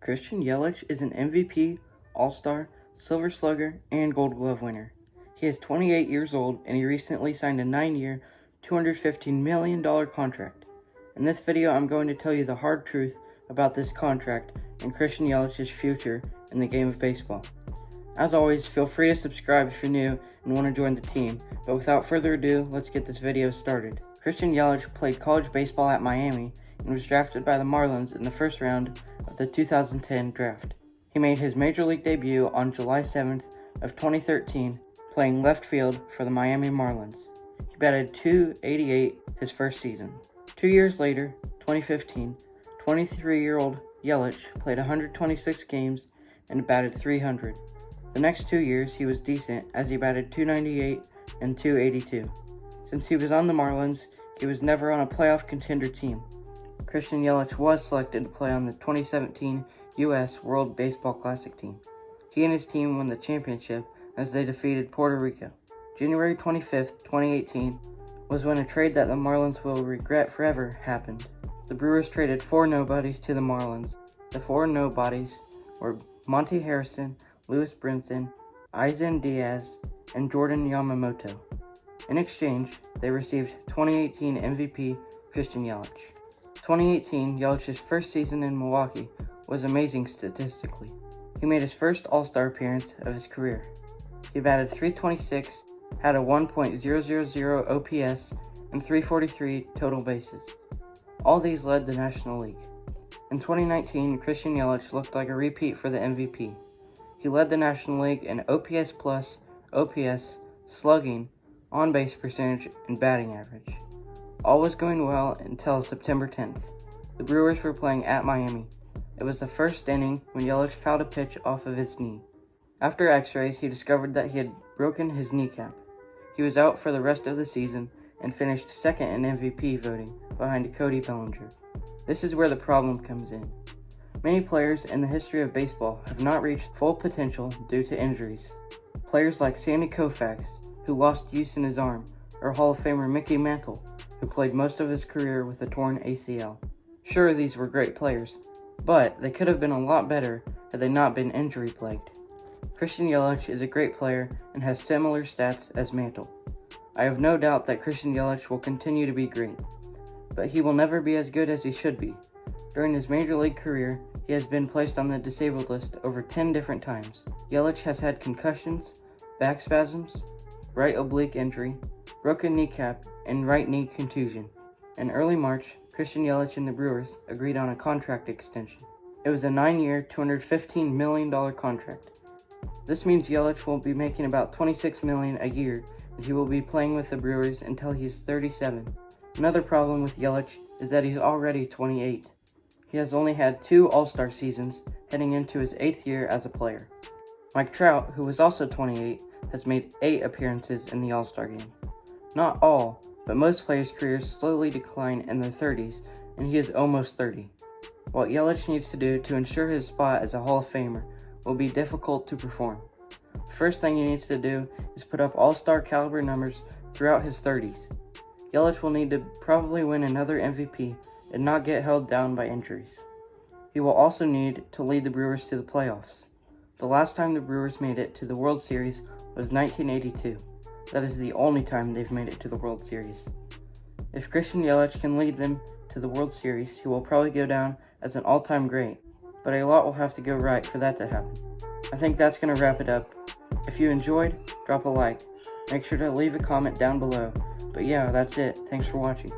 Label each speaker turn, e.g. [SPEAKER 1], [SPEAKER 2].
[SPEAKER 1] Christian Yelich is an MVP, All-Star, Silver Slugger, and Gold Glove winner. He is 28 years old and he recently signed a 9-year, $215 million contract. In this video, I'm going to tell you the hard truth about this contract and Christian Yelich's future in the game of baseball. As always, feel free to subscribe if you're new and want to join the team, but without further ado, let's get this video started. Christian Yelich played college baseball at Miami and was drafted by the Marlins in the first round of the 2010 draft. He made his major league debut on July 7th of 2013, playing left field for the Miami Marlins. He batted .288 his first season. 2 years later, 2015, 23-year-old Yelich played 126 games and batted .300. The next 2 years he was decent as he batted .298 and .282. Since he was on the Marlins, he was never on a playoff contender team. Christian Yelich was selected to play on the 2017 U.S. World Baseball Classic team. He and his team won the championship as they defeated Puerto Rico. January 25th, 2018 was when a trade that the Marlins will regret forever happened. The Brewers traded 4 nobodies to the Marlins. The 4 nobodies were Monty Harrison, Lewis Brinson, Isan Diaz, and Jordan Yamamoto. In exchange, they received 2018 MVP Christian Yelich. 2018, Yelich's first season in Milwaukee was amazing statistically. He made his first All-Star appearance of his career. He batted .326, had a 1.000 OPS, and .343 total bases. All these led the National League. In 2019, Christian Yelich looked like a repeat for the MVP. He led the National League in OPS plus, OPS, slugging, on-base percentage, and batting average. All was going well until September 10th. The Brewers were playing at Miami. It was the first inning when Yelich fouled a pitch off of his knee. After x-rays, he discovered that he had broken his kneecap. He was out for the rest of the season and finished second in MVP voting behind Cody Bellinger. This is where the problem comes in. Many players in the history of baseball have not reached full potential due to injuries. Players like Sandy Koufax, who lost use in his arm, or Hall of Famer Mickey Mantle, who played most of his career with a torn ACL. Sure, these were great players, but they could have been a lot better had they not been injury-plagued. Christian Yelich is a great player and has similar stats as Mantle. I have no doubt that Christian Yelich will continue to be great, but he will never be as good as he should be. During his major league career, he has been placed on the disabled list over 10 different times. Yelich has had concussions, back spasms, right oblique injury, broken kneecap, and right knee contusion. In early March, Christian Yelich and the Brewers agreed on a contract extension. It was a 9-year, $215 million contract. This means Yelich will be making about $26 million a year, and he will be playing with the Brewers until he is 37. Another problem with Yelich is that he's already 28. He has only had 2 All-Star seasons, heading into his 8th year as a player. Mike Trout, who was also 28, has made 8 appearances in the All-Star game. Not all, but most players' careers slowly decline in their 30s, and he is almost 30. What Yelich needs to do to ensure his spot as a Hall of Famer will be difficult to perform. The first thing he needs to do is put up All-Star caliber numbers throughout his 30s. Yelich will need to probably win another MVP and not get held down by injuries. He will also need to lead the Brewers to the playoffs. The last time the Brewers made it to the World Series was 1982. That is the only time they've made it to the World Series. If Christian Yelich can lead them to the World Series, he will probably go down as an all-time great, but a lot will have to go right for that to happen. I think that's going to wrap it up. If you enjoyed, drop a like. Make sure to leave a comment down below. But yeah, that's it. Thanks for watching.